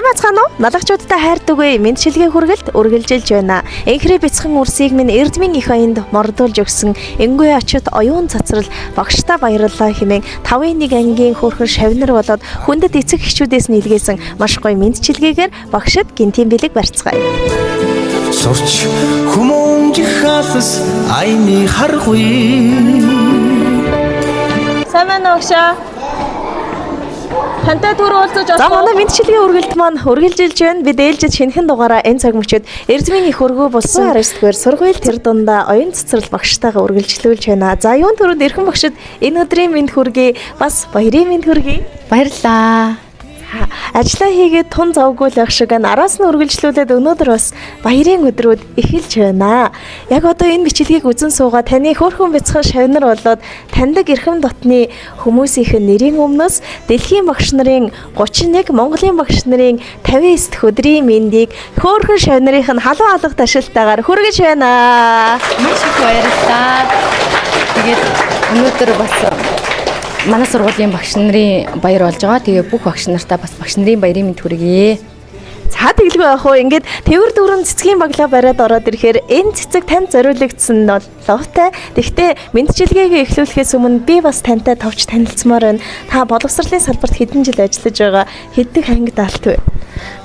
Сайн бацгаана уу? Налагчуудтай хайртугай мэдчилгээ хүргэлт үргэлжилж байна. Энхрээ бяцхан үрсийг минь Эрдмийн их аянд мордуулж өгсөн энгүй очит оюун цацрал багштай баярлалаа хэмээн 5-1 ангийн хөөрхөн шавнар болоод хүндэт эцэг эхчүүдээс нийлгээсэн маш гоё мэдчилгээгээр багшид гинтийн бэлэг барьцгаая. Сурч хүмүүнжих алс айны харгүй. Сайн байна уу гшаа? Тантай түр уулзаж олоо. За манай мэдчилгээ үргэлт маань үргэлжилж байна. Бид ээлжид шинэхэн дугаараа энэ цаг мөчид Эрдмийн их өргөө болсон 19-р сургууль тэр дундаа оюун цэцэрлэг багштайгаа үргэлжлүүлж байна. За юун төрөнд эрхэм багшид энэ өдрийн мэнд хүргэе. Бас баярын мэнд хүргэе. Баярлалаа. Ажлаа хийгээд тун завгүй л ах шиг араас нь үргэлжлүүлээд өнөөдөр бас баярын өдрүүд эхэлж байна. Яг одоо энэ бичлэгийг үзэн суугаа таны хөөрхөн бяцхан шавнар болоод таньдаг эрхэм дотны хүмүүсийн нэрийн өмнөөс дэлхийн багш нарын 31, Монголын багш нарын 59 дэх өдрийн мэндийг хөөрхөн шавнарын халуун алга ташилтаагаар хүргэж байна. Маш их баярлалаа. Тэгээд өнөөдөр бас манай сургуулийн багш нарын баяр болж байгаа. Тэгээ бүх багш нартаа бас багш нарын баярын мэнд хүргэе. За тэгэлгүй яах вэ? Ингээд тэвэр дүүрэн цэцгийн баглаа бариад ороод ирэхээр энэ цэцэг танд зориулагдсан ловтой. Тэгвэл мэдчилгээгээ эхлүүлэхээс өмнө би бас тантай товч танилцмаар байна. Та боловсролын салбарт хэдэн жил ажиллаж байгаа? Хэдэн анги даалт вэ?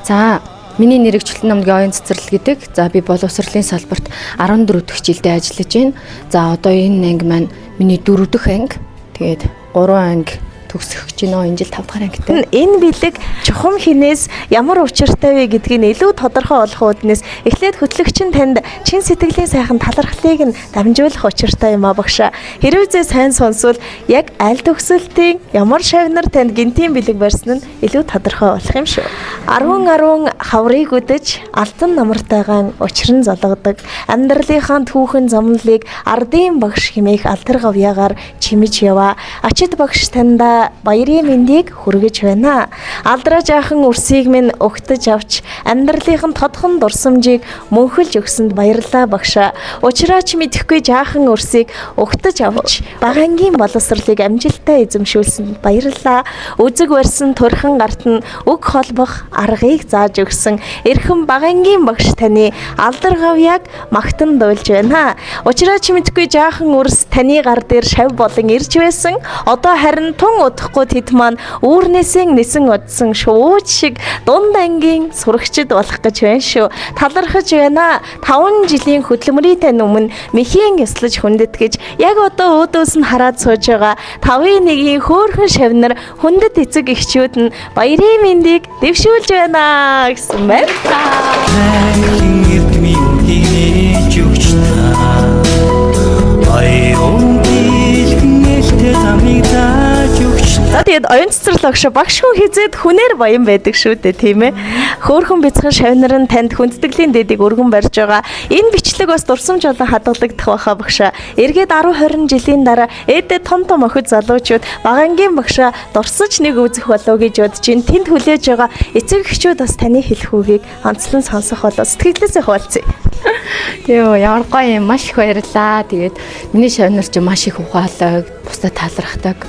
За миний нэр Чөлтөн намгийн оюун цэцэрлэг гэдэг. За би боловсролын салбарт 14 дахь жилдээ ажиллаж байна. За одоо энэ анги маань миний 4 дахь анги. Тэгээд 3 анги төгсөх гэж байна. Энэ жил 5 дахь ангитай. Энэ бэлэг чухам хинээс ямар учиртай вэ гэдгийг илүү тодорхой олох үүднээс эхлээд хөтлөгч нь танд чин сэтгэлийн сайхан талархлыг нь дамжуулах учиртай юм а багшаа. Хэрвээ сайн сонсвол яг аль төгсөлтийн ямар шавнар танд гинтийн бэлэг барьсан нь илүү тодорхой болох юм шүү. 10 хаврыг үдэж алтан намартайгаан учран золгодог. Амьдралынхаа түүхэн замналыг ардын багш хэмээх алтар гавьяагаар чимэж яваа. Ачид багш танда баярын мэндийг хүргэж байна. Алдраа жаахан үрсийг минь өгтөж авч амьдралынхын тодхон дурсамжийг мөнхөлж өгсөнд баярлалаа багшаа. Учраач мэдэхгүй жаахан үрсийг өгтөж авч багангийн боловсролыг амжилттай эзэмшүүлсэнд баярлалаа. Үзэг барьсан турхан гарт нь үг холбох аргыг зааж өгсөн эрхэм багангийн багш таны алдар гавьяаг магтан дуйлж байна. Учраач мэдэхгүй жаахан үрс таны гар дээр шав болон ирж байсан. Одоо харин тун удахгүй тэд маань үүрнээсээ нисэн удсан шууж шиг дунд ангийн сурагчид болох гэж байна шүү. Талархаж байна. 5 жилийн хөдөлмөрийн өмнө мэхийн яслаж хүндэт гэж яг одоо өөдөөс нь хараад сууж байгаа 5-1-ийн хөөрхөн шавнар хүндэт эцэг эхчүүд нь баярын мэндийг дэвшүүлж байна гэсэн байна. За тэгээд оюун цэцэрлэг багш хүн хизээд хүнээр баян байдаг шүү дээ, тийм ээ. Хөөрхөн бяцхан шавнар нь танд хүндтгэлийн дэдийг өргөн барьж байгаа. Энэ бичлэг бас дурсамж болон хадгалагдах байхаа багшаа. Эргээд 10-20 жилийн дараа ээдээ том охид залуучууд багангийн багшаа дурсаж нэг үзэх болов гэж бодож ин тэнд хүлээж байгаа эцэг эхчүүд бас таны хэлэх үгийг онцлон сонсох болоо сэтгэлээсээ хуваалцъя. Йоо ямар гоё юм, маш их баярлалаа. Тэгээд миний шавнар ч маш их ухаалаг, бусдад талархдаг.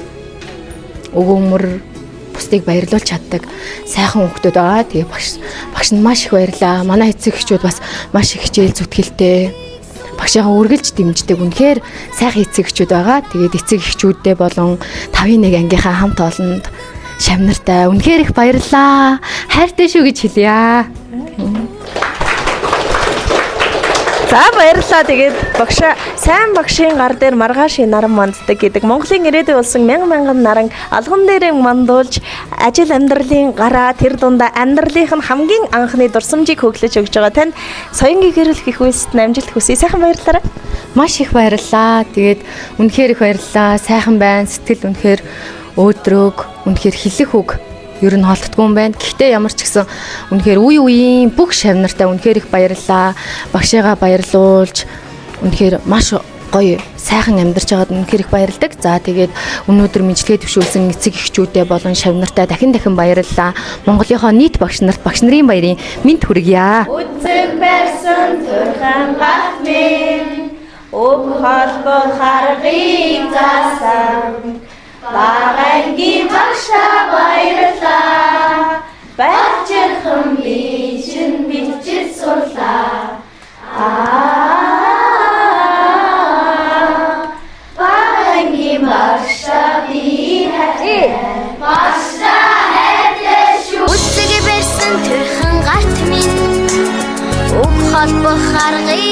Өвөмөр бусдыг баярлуулж чаддаг сайхан хүүхдүүд байгаа. Тэгээ багш нь маш их баярлаа. Манай эцэг эхчүүд бас маш их хичээл зүтгэлтэй. Багшаагаа үргэлж дэмждэг. Үнэхээр сайхан эцэг эхчүүд байгаа. Тэгээд эцэг эхчүүдтэй болон 5-1 ангийнхаа хамт олонд шавнартай үнэхээр их баярлаа. Хайртай шүү гэж хэлье. За баярлалаа. Тэгээд багшаа сайн багшийн гар дээр маргаашийн наран манддаг гэдэг Монголын ирээдүй болсон мянган наран алган дээр мандуулж ажил амьдралын гараа тэр дундаа амьдралынх нь хамгийн анхны дурсамжийг хөглөж өгж байгаа танд соёнгийн гэрэл гих үйлсэд амжилт хүсье. Сайхан баярлалаа. Маш их баярлалаа. Тэгээд үнэхээр их баярлалаа. Сайхан байна. Сэтгэл үнэхээр өөдрөг. Үнэхээр хэлэх үг ер нь холддгүй юм байна. Гэхдээ ямар ч гэсэн үнэхээр үеийн бүх шавнартаа үнэхээр их баярлалаа. Багшаагаа баярлуулж үнэхээр маш гоё сайхан амьдарч байгаад үнэхээр их баярлдаг. За тэгээд өнөөдөр мэдлэгээ төвшүүлсэн эцэг эхчүүдээ болон шавнартаа дахин баярлалаа. Монголынхоо нийт багш нарт багш нарын баярын мэнд хүргье. Үзэг барьсан турхан гарт минь үг холбох аргыг заасан багангийн багшаа баярлалаа. Баярхан холбох аргыг